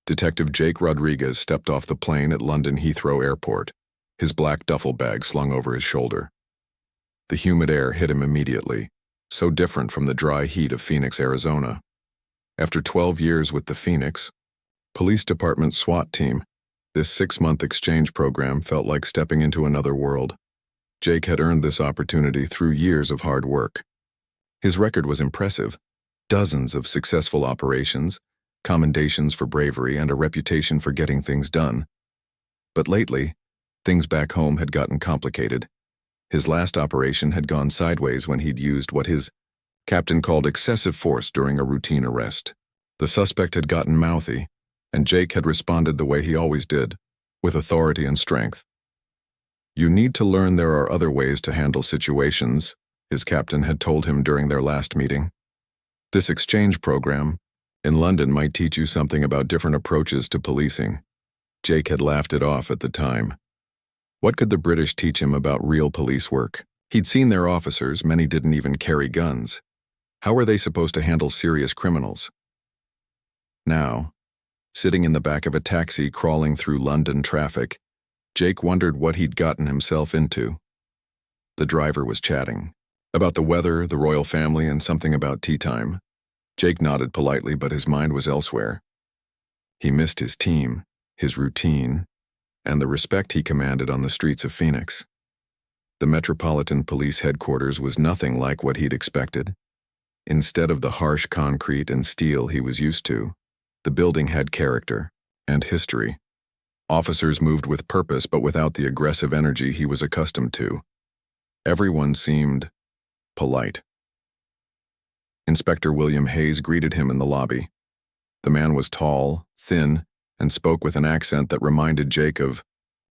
Detective Jake Rodriguez stepped off the plane at London Heathrow Airport, his black duffel bag slung over his shoulder. The humid air hit him immediately, so different from the dry heat of Phoenix, Arizona. After 12 years with the Phoenix Police Department SWAT team, this 6-month exchange program felt like stepping into another world. Jake had earned this opportunity through years of hard work. His record was impressive: dozens of successful operations, commendations for bravery, and a reputation for getting things done. But lately, things back home had gotten complicated. His last operation had gone sideways when he'd used what his captain called excessive force during a routine arrest. The suspect had gotten mouthy, and Jake had responded the way he always did, with authority and strength. "You need to learn there are other ways to handle situations," his captain had told him during their last meeting. This exchange program in London might teach you something about different approaches to policing. Jake had laughed it off at the time. What could the British teach him about real police work? He'd seen their officers, many didn't even carry guns. How were they supposed to handle serious criminals? Now, sitting in the back of a taxi crawling through London traffic, Jake wondered what he'd gotten himself into. The driver was chatting about the weather, the royal family, and something about tea time. Jake nodded politely, but his mind was elsewhere. He missed his team, his routine, and the respect he commanded on the streets of Phoenix. The Metropolitan Police Headquarters was nothing like what he'd expected. Instead of the harsh concrete and steel he was used to, the building had character and history. Officers moved with purpose, but without the aggressive energy he was accustomed to. Everyone seemed polite. Inspector William Hayes greeted him in the lobby. The man was tall, thin, and spoke with an accent that reminded Jake of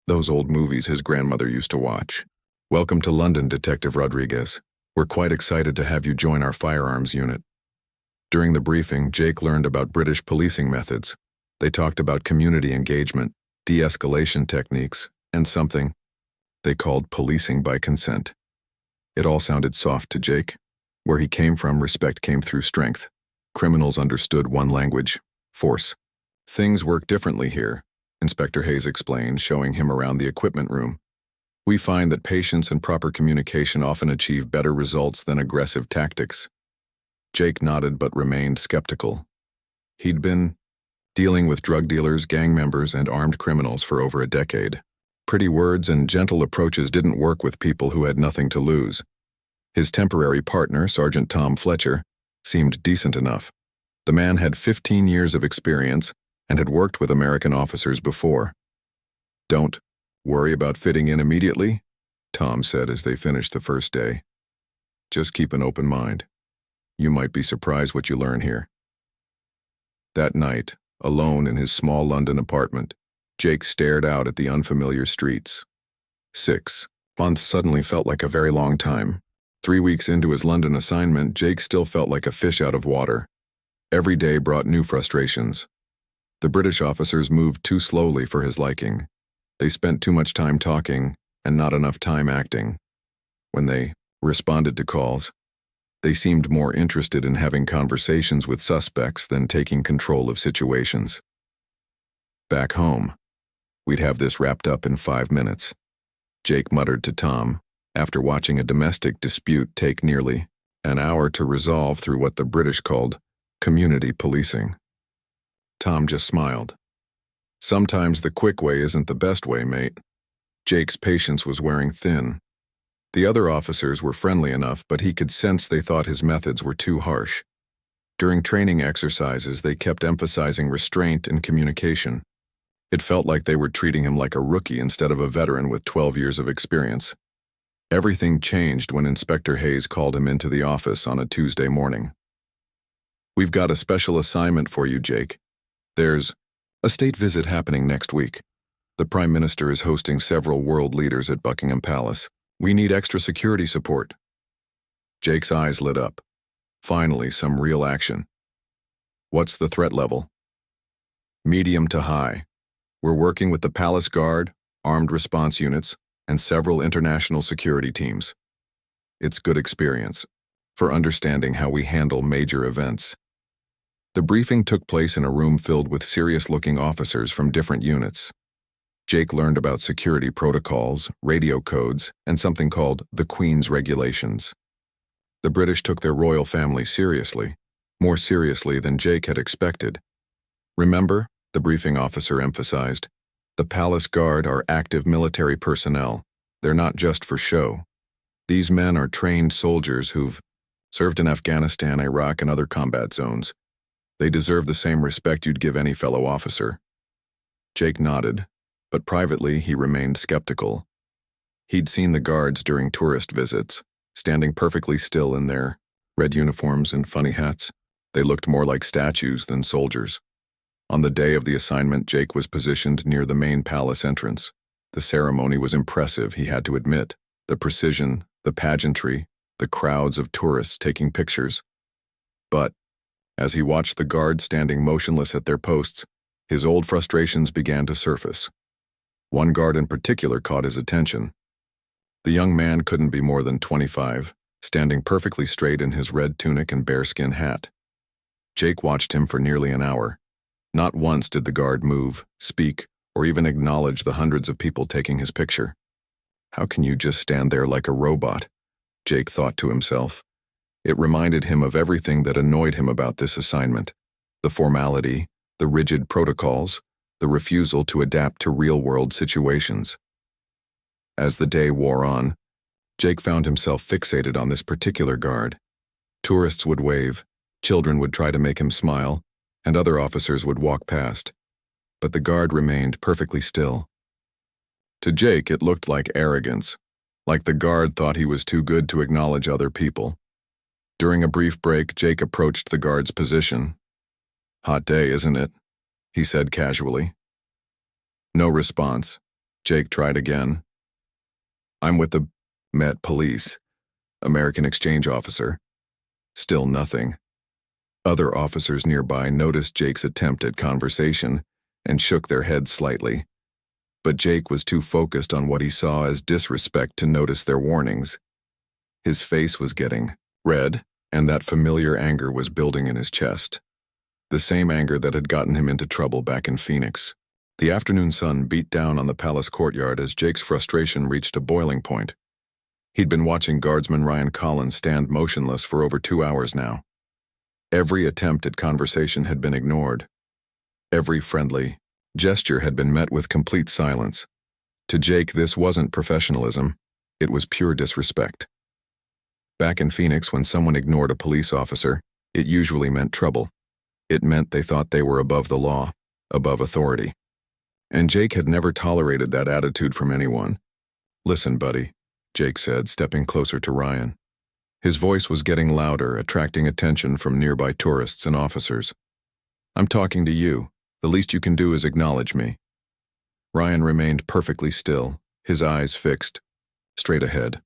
those old movies his grandmother used to watch. "Welcome to London, Detective Rodriguez. We're quite excited to have you join our firearms unit." During the briefing, Jake learned about British policing methods. They talked about community engagement, de-escalation techniques, and something they called policing by consent. It all sounded soft to Jake. Where he came from, respect came through strength. Criminals understood one language: force. "Things work differently here," Inspector Hayes explained, showing him around the equipment room. "We find that patience and proper communication often achieve better results than aggressive tactics." Jake nodded but remained skeptical. He'd been dealing with drug dealers, gang members, and armed criminals for over a decade. Pretty words and gentle approaches didn't work with people who had nothing to lose. His temporary partner, Sergeant Tom Fletcher, seemed decent enough. The man had 15 years of experience and had worked with American officers before. "Don't worry about fitting in immediately," Tom said as they finished the first day. "Just keep an open mind. You might be surprised what you learn here." That night, alone in his small London apartment, Jake stared out at the unfamiliar streets. 6 months suddenly felt like a very long time. 3 weeks into his London assignment, Jake still felt like a fish out of water. Every day brought new frustrations. The British officers moved too slowly for his liking. They spent too much time talking and not enough time acting. When they responded to calls, they seemed more interested in having conversations with suspects than taking control of situations. "Back home, we'd have this wrapped up in 5 minutes," Jake muttered to Tom, after watching a domestic dispute take nearly an hour to resolve through what the British called community policing. Tom just smiled. "Sometimes the quick way isn't the best way, mate." Jake's patience was wearing thin. The other officers were friendly enough, but he could sense they thought his methods were too harsh. During training exercises, they kept emphasizing restraint and communication. It felt like they were treating him like a rookie instead of a veteran with 12 years of experience. Everything changed when Inspector Hayes called him into the office on a Tuesday morning. "We've got a special assignment for you, Jake. There's a state visit happening next week. The Prime Minister is hosting several world leaders at Buckingham Palace. We need extra security support." Jake's eyes lit up. Finally, some real action. "What's the threat level?" "Medium to high. We're working with the Palace Guard, armed response units, and several international security teams. It's good experience for understanding how we handle major events." The briefing took place in a room filled with serious-looking officers from different units. Jake learned about security protocols, radio codes, and something called the Queen's Regulations. The British took their royal family seriously, more seriously than Jake had expected. Remember, the briefing officer emphasized, the Palace Guard are active military personnel. They're not just for show. These men are trained soldiers who've served in Afghanistan, Iraq, and other combat zones. They deserve the same respect you'd give any fellow officer. Jake nodded, but privately he remained skeptical. He'd seen the guards during tourist visits, standing perfectly still in their red uniforms and funny hats. They looked more like statues than soldiers. On the day of the assignment, Jake was positioned near the main palace entrance. The ceremony was impressive, he had to admit. The precision, the pageantry, the crowds of tourists taking pictures. But, as he watched the guards standing motionless at their posts, his old frustrations began to surface. One guard in particular caught his attention. The young man couldn't be more than 25, standing perfectly straight in his red tunic and bearskin hat. Jake watched him for nearly an hour. Not once did the guard move, speak, or even acknowledge the hundreds of people taking his picture. How can you just stand there like a robot? Jake thought to himself. It reminded him of everything that annoyed him about this assignment. The formality, the rigid protocols, the refusal to adapt to real-world situations. As the day wore on, Jake found himself fixated on this particular guard. Tourists would wave, children would try to make him smile, and other officers would walk past. But the guard remained perfectly still. To Jake, it looked like arrogance, like the guard thought he was too good to acknowledge other people. During a brief break, Jake approached the guard's position. "Hot day, isn't it?" he said casually. No response. Jake tried again. "I'm with the Met Police, American exchange officer." Still nothing. Other officers nearby noticed Jake's attempt at conversation and shook their heads slightly. But Jake was too focused on what he saw as disrespect to notice their warnings. His face was getting red, and that familiar anger was building in his chest. The same anger that had gotten him into trouble back in Phoenix. The afternoon sun beat down on the palace courtyard as Jake's frustration reached a boiling point. He'd been watching Guardsman Ryan Collins stand motionless for over 2 hours now. Every attempt at conversation had been ignored. Every friendly gesture had been met with complete silence. To Jake, this wasn't professionalism, it was pure disrespect. Back in Phoenix, when someone ignored a police officer, it usually meant trouble. It meant they thought they were above the law, above authority. And Jake had never tolerated that attitude from anyone. "Listen, buddy," Jake said, stepping closer to Ryan. His voice was getting louder, attracting attention from nearby tourists and officers. "I'm talking to you. The least you can do is acknowledge me." Ryan remained perfectly still, his eyes fixed, straight ahead.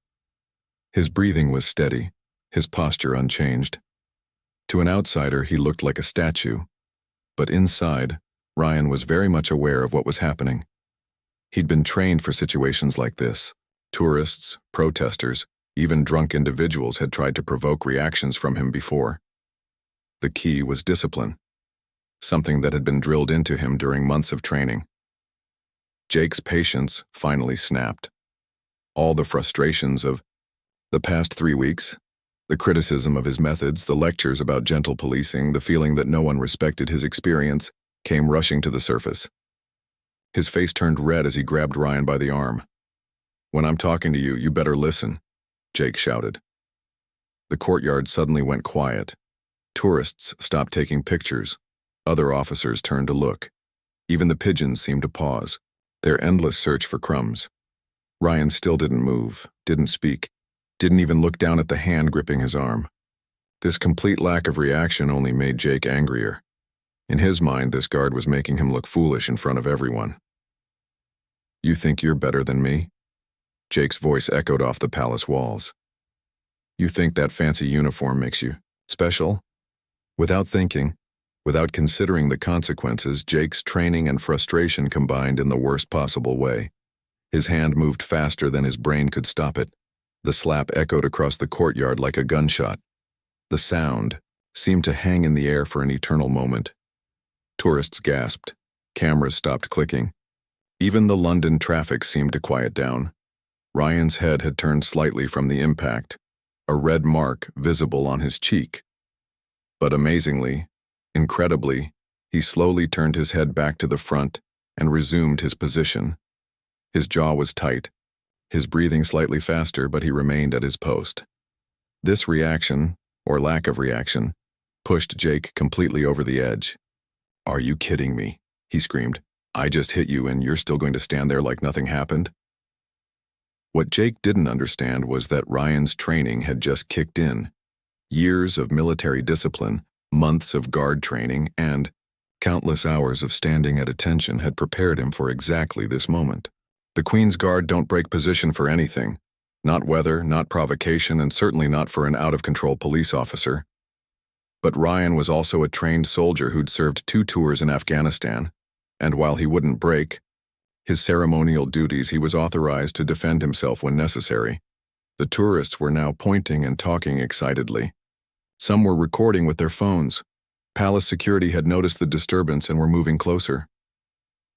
His breathing was steady, his posture unchanged. To an outsider, he looked like a statue. But inside, Ryan was very much aware of what was happening. He'd been trained for situations like this. Tourists, protesters, even drunk individuals had tried to provoke reactions from him before. The key was discipline, something that had been drilled into him during months of training. Jake's patience finally snapped. All the frustrations of the past 3 weeks, the criticism of his methods, the lectures about gentle policing, the feeling that no one respected his experience, came rushing to the surface. His face turned red as he grabbed Ryan by the arm. "When I'm talking to you, you better listen," Jake shouted. The courtyard suddenly went quiet. Tourists stopped taking pictures. Other officers turned to look. Even the pigeons seemed to pause, their endless search for crumbs. Ryan still didn't move, didn't speak, didn't even look down at the hand gripping his arm. This complete lack of reaction only made Jake angrier. In his mind, this guard was making him look foolish in front of everyone. "You think you're better than me?" Jake's voice echoed off the palace walls. "You think that fancy uniform makes you special?" Without thinking, without considering the consequences, Jake's training and frustration combined in the worst possible way. His hand moved faster than his brain could stop it. The slap echoed across the courtyard like a gunshot. The sound, seemed to hang in the air for an eternal moment. Tourists gasped. Cameras stopped clicking. Even the London traffic seemed to quiet down. Ryan's head had turned slightly from the impact, a red mark visible on his cheek. But amazingly, incredibly, he slowly turned his head back to the front and resumed his position. His jaw was tight, his breathing slightly faster, but he remained at his post. This reaction, or lack of reaction, pushed Jake completely over the edge. "Are you kidding me?" he screamed. "I just hit you and you're still going to stand there like nothing happened?" What Jake didn't understand was that Ryan's training had just kicked in. Years of military discipline, months of guard training, and countless hours of standing at attention had prepared him for exactly this moment. The Queen's Guard don't break position for anything. Not weather, not provocation, and certainly not for an out-of-control police officer. But Ryan was also a trained soldier who'd served 2 tours in Afghanistan, and while he wouldn't break his ceremonial duties, he was authorized to defend himself when necessary. The tourists were now pointing and talking excitedly. Some were recording with their phones. Palace security had noticed the disturbance and were moving closer.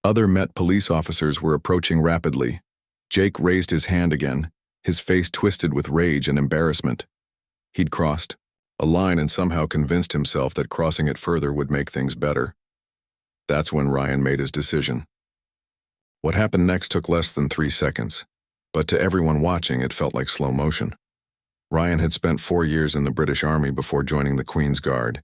Other Met police officers were approaching rapidly. Jake raised his hand again, his face twisted with rage and embarrassment. He'd crossed a line and somehow convinced himself that crossing it further would make things better. That's when Ryan made his decision. What happened next took less than 3 seconds, but to everyone watching it felt like slow motion. Ryan had spent 4 years in the British Army before joining the Queen's Guard.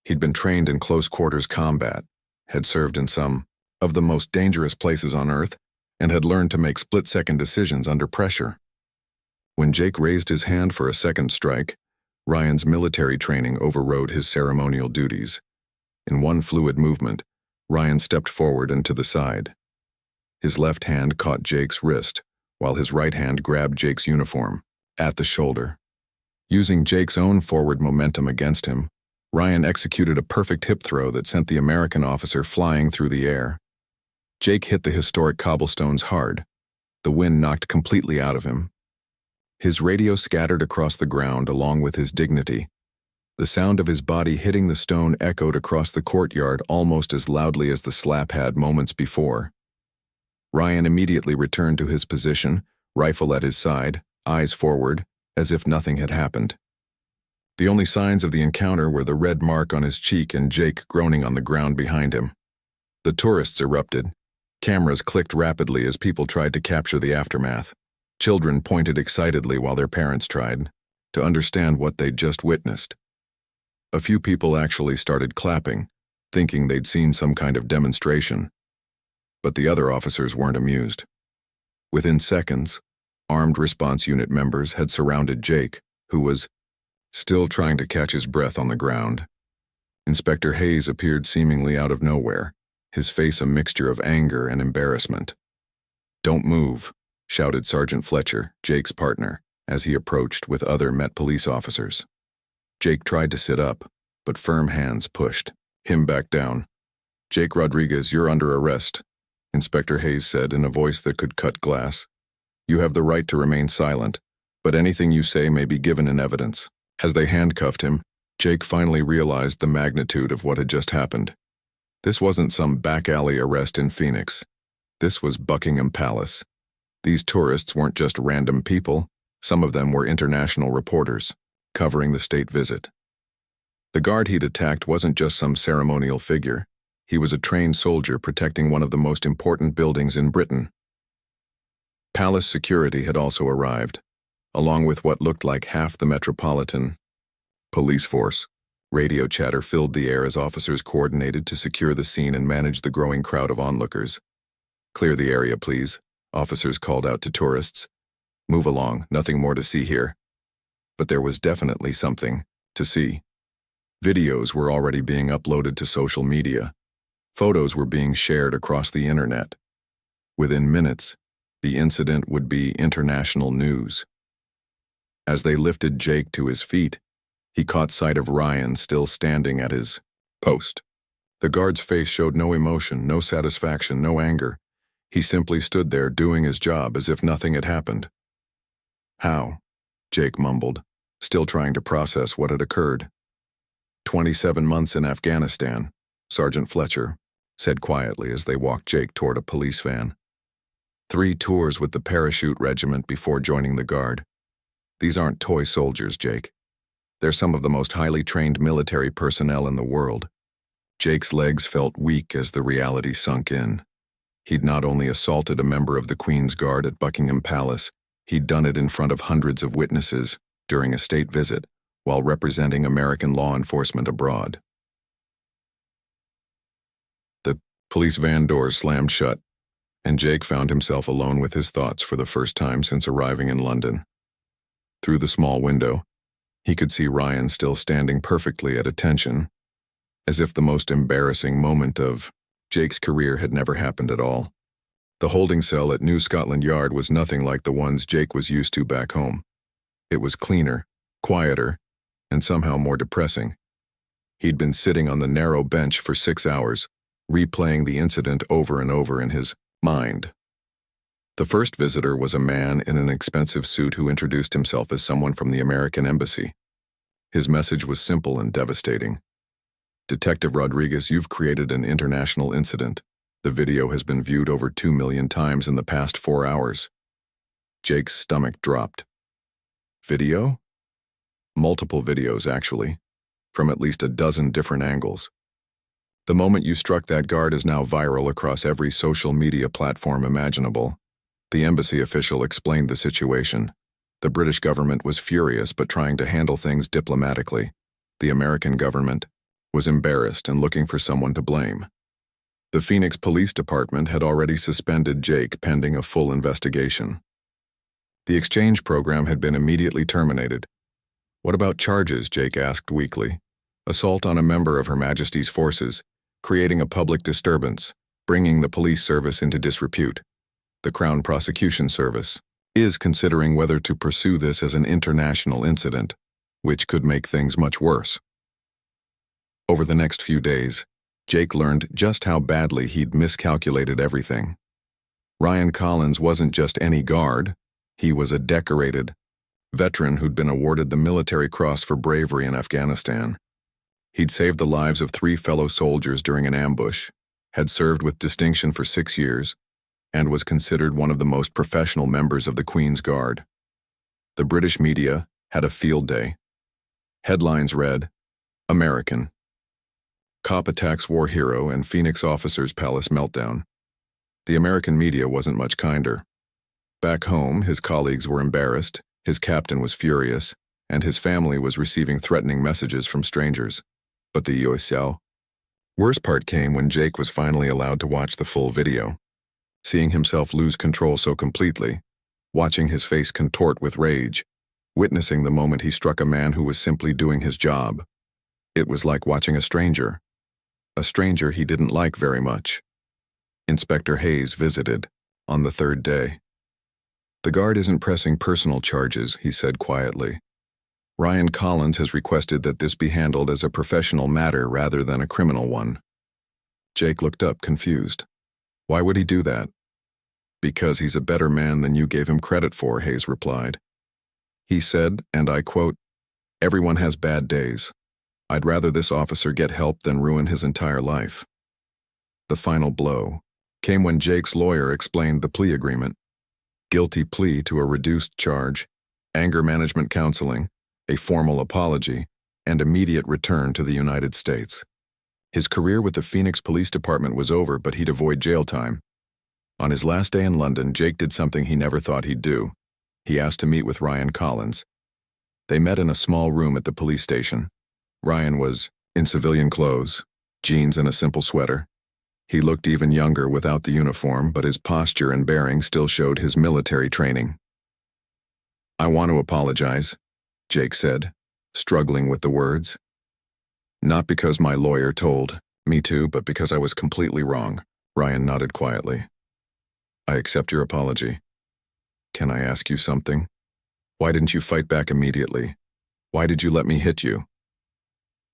He'd been trained in close-quarters combat, had served in some of the most dangerous places on Earth, and had learned to make split-second decisions under pressure. When Jake raised his hand for a second strike, Ryan's military training overrode his ceremonial duties. In one fluid movement, Ryan stepped forward and to the side. His left hand caught Jake's wrist, while his right hand grabbed Jake's uniform, at the shoulder. Using Jake's own forward momentum against him, Ryan executed a perfect hip throw that sent the American officer flying through the air. Jake hit the historic cobblestones hard. The wind knocked completely out of him. His radio scattered across the ground along with his dignity. The sound of his body hitting the stone echoed across the courtyard almost as loudly as the slap had moments before. Ryan immediately returned to his position, rifle at his side, eyes forward, as if nothing had happened. The only signs of the encounter were the red mark on his cheek and Jake groaning on the ground behind him. The tourists erupted. Cameras clicked rapidly as people tried to capture the aftermath. Children pointed excitedly while their parents tried to understand what they'd just witnessed. A few people actually started clapping, thinking they'd seen some kind of demonstration. But the other officers weren't amused. Within seconds, armed response unit members had surrounded Jake, who was still trying to catch his breath on the ground. Inspector Hayes appeared seemingly out of nowhere, his face a mixture of anger and embarrassment. "Don't move," shouted Sergeant Fletcher, Jake's partner, as he approached with other Met police officers. Jake tried to sit up, but firm hands pushed him back down. "Jake Rodriguez, you're under arrest," Inspector Hayes said in a voice that could cut glass. "You have the right to remain silent, but anything you say may be given in evidence." As they handcuffed him, Jake finally realized the magnitude of what had just happened. This wasn't some back alley arrest in Phoenix. This was Buckingham Palace. These tourists weren't just random people. Some of them were international reporters, covering the state visit. The guard he'd attacked wasn't just some ceremonial figure. He was a trained soldier protecting one of the most important buildings in Britain. Palace security had also arrived, along with what looked like half the Metropolitan Police force. Radio chatter filled the air as officers coordinated to secure the scene and manage the growing crowd of onlookers. "Clear the area, please," officers called out to tourists. "Move along, nothing more to see here." But there was definitely something to see. Videos were already being uploaded to social media. Photos were being shared across the internet. Within minutes, the incident would be international news. As they lifted Jake to his feet, he caught sight of Ryan still standing at his post. The guard's face showed no emotion, no satisfaction, no anger. He simply stood there doing his job as if nothing had happened. "How?" Jake mumbled, still trying to process what had occurred. "27 months in Afghanistan," Sergeant Fletcher said quietly as they walked Jake toward a police van. "3 tours with the parachute regiment before joining the Guard. These aren't toy soldiers, Jake. They're some of the most highly trained military personnel in the world." Jake's legs felt weak as the reality sunk in. He'd not only assaulted a member of the Queen's Guard at Buckingham Palace, he'd done it in front of hundreds of witnesses during a state visit while representing American law enforcement abroad. The police van doors slammed shut, and Jake found himself alone with his thoughts for the first time since arriving in London. Through the small window, he could see Ryan still standing perfectly at attention, as if the most embarrassing moment of Jake's career had never happened at all. The holding cell at New Scotland Yard was nothing like the ones Jake was used to back home. It was cleaner, quieter, and somehow more depressing. He'd been sitting on the narrow bench for 6 hours, replaying the incident over and over in his mind. The first visitor was a man in an expensive suit who introduced himself as someone from the American embassy. His message was simple and devastating. "Detective Rodriguez, you've created an international incident. The video has been viewed over 2 million times in the past 4 hours." Jake's stomach dropped. Video? Multiple videos, actually, from at least a dozen different angles. "The moment you struck that guard is now viral across every social media platform imaginable." The embassy official explained the situation. The British government was furious but trying to handle things diplomatically. The American government was embarrassed and looking for someone to blame. The Phoenix Police Department had already suspended Jake pending a full investigation. The exchange program had been immediately terminated. "What about charges?" Jake asked weakly. "Assault on a member of Her Majesty's forces, creating a public disturbance, bringing the police service into disrepute. The Crown Prosecution Service is considering whether to pursue this as an international incident, which could make things much worse." Over the next few days, Jake learned just how badly he'd miscalculated everything. Ryan Collins wasn't just any guard. He was a decorated veteran who'd been awarded the Military Cross for bravery in Afghanistan. He'd saved the lives of 3 fellow soldiers during an ambush, had served with distinction for 6 years, and was considered one of the most professional members of the Queen's Guard. The British media had a field day. Headlines read, "American Cop attacks war hero and Phoenix officer's palace meltdown." The American media wasn't much kinder. Back home, his colleagues were embarrassed, his captain was furious, and his family was receiving threatening messages from strangers. But the USL. Worst part came when Jake was finally allowed to watch the full video. Seeing himself lose control so completely, watching his face contort with rage, witnessing the moment he struck a man who was simply doing his job. It was like watching a stranger he didn't like very much. Inspector Hayes visited on the 3rd day. "The guard isn't pressing personal charges," he said quietly. "Ryan Collins has requested that this be handled as a professional matter rather than a criminal one." Jake looked up, confused. "Why would he do that?" "Because he's a better man than you gave him credit for," Hayes replied. He said, and I quote, "Everyone has bad days. I'd rather this officer get help than ruin his entire life." The final blow came when Jake's lawyer explained the plea agreement. Guilty plea to a reduced charge, anger management counseling, a formal apology, and immediate return to the United States. His career with the Phoenix Police Department was over, but he'd avoid jail time. On his last day in London, Jake did something he never thought he'd do. He asked to meet with Ryan Collins. They met in a small room at the police station. Ryan was in civilian clothes, jeans and a simple sweater. He looked even younger without the uniform, but his posture and bearing still showed his military training. "I want to apologize," Jake said, struggling with the words. "Not because my lawyer told me to, but because I was completely wrong." Ryan nodded quietly. "I accept your apology. Can I ask you something? Why didn't you fight back immediately? Why did you let me hit you?"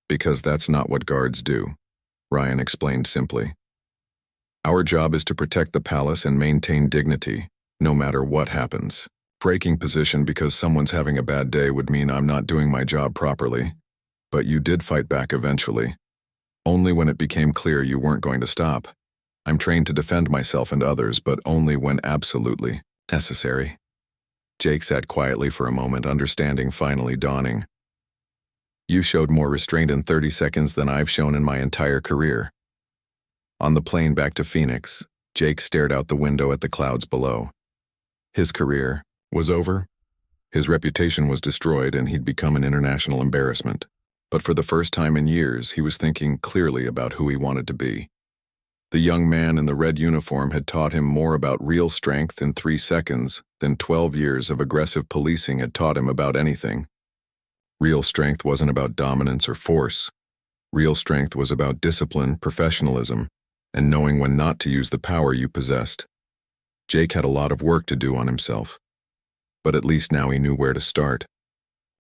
"Because that's not what guards do," Ryan explained simply. "Our job is to protect the palace and maintain dignity, no matter what happens. Breaking position because someone's having a bad day would mean I'm not doing my job properly. But you did fight back eventually. Only when it became clear you weren't going to stop. I'm trained to defend myself and others, but only when absolutely necessary. Jake sat quietly for a moment, understanding finally dawning. You showed more restraint in 30 seconds than I've shown in my entire career. On the plane back to Phoenix, Jake stared out the window at the clouds below. His career was over. His reputation was destroyed and he'd become an international embarrassment. But for the first time in years, he was thinking clearly about who he wanted to be. The young man in the red uniform had taught him more about real strength in 3 seconds than 12 years of aggressive policing had taught him about anything. Real strength wasn't about dominance or force. Real strength was about discipline, professionalism, and knowing when not to use the power you possessed. Jake had a lot of work to do on himself. But at least now he knew where to start.